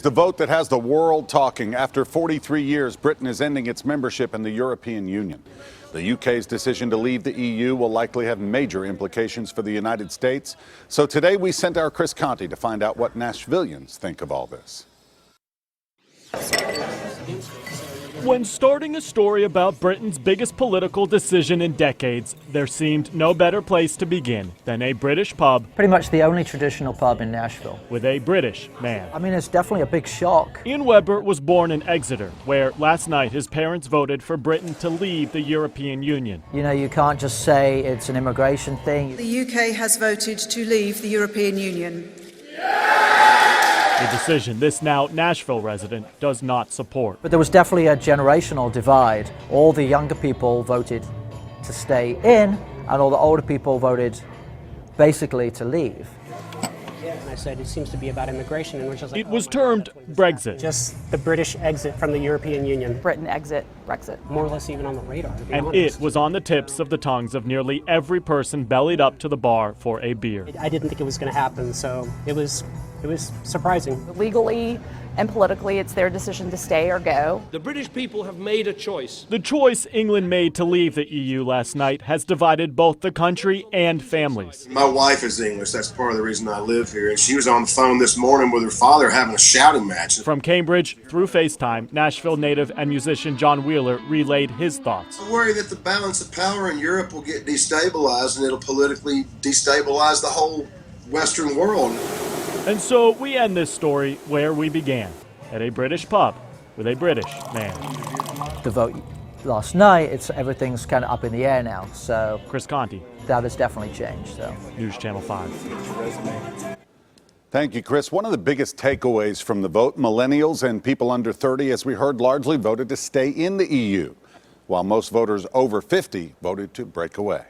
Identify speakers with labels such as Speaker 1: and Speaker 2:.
Speaker 1: The vote that has the world talking. After 43 years, Britain is ending its membership in the European Union. The UK's decision to leave the EU will likely have major implications for the United States. So today we sent our Chris Conti to find out what Nashvillians think of all this.
Speaker 2: When starting a story about Britain's biggest political decision in decades, there seemed no better place to begin than a British pub.
Speaker 3: Pretty much the only traditional pub in Nashville.
Speaker 2: With a British man.
Speaker 3: I mean, it's definitely a big shock.
Speaker 2: Ian Webber was born in Exeter, where last night his parents voted for Britain to leave the European Union.
Speaker 3: You know, you can't just say it's an immigration thing.
Speaker 4: The UK has voted to leave the European Union.
Speaker 2: A decision this now Nashville resident does not support.
Speaker 3: But there was definitely a generational divide. All the younger people voted to stay in, and all the older people voted basically to leave.
Speaker 5: And I said, it seems to be about immigration, and we're just like,
Speaker 2: it was termed Brexit.
Speaker 5: Just the British exit from the European Union.
Speaker 6: Britain exit, Brexit.
Speaker 5: More or less even on the radar, to be
Speaker 2: and
Speaker 5: honest.
Speaker 2: It was on the tips of the tongues of nearly every person bellied up to the bar for a beer.
Speaker 5: I didn't think it was going to happen, so it was surprising.
Speaker 6: Legally and politically, it's their decision to stay or go.
Speaker 7: The British people have made a choice.
Speaker 2: The choice England made to leave the EU last night has divided both the country and families.
Speaker 8: My wife is English. That's part of the reason I live here. And she was on the phone this morning with her father having a shouting match.
Speaker 2: From Cambridge through FaceTime, Nashville native and musician John Wheeler relayed his thoughts.
Speaker 8: I worry that the balance of power in Europe will get destabilized, and it'll politically destabilize the whole Western world.
Speaker 2: And so we end this story where we began, at a British pub with a British man.
Speaker 3: The vote last night, everything's kind of up in the air now, so
Speaker 2: Chris Conti.
Speaker 3: That has definitely changed. So
Speaker 2: News Channel 5.
Speaker 1: Thank you, Chris. One of the biggest takeaways from the vote, millennials and people under 30, as we heard, largely voted to stay in the EU, while most voters over 50 voted to break away.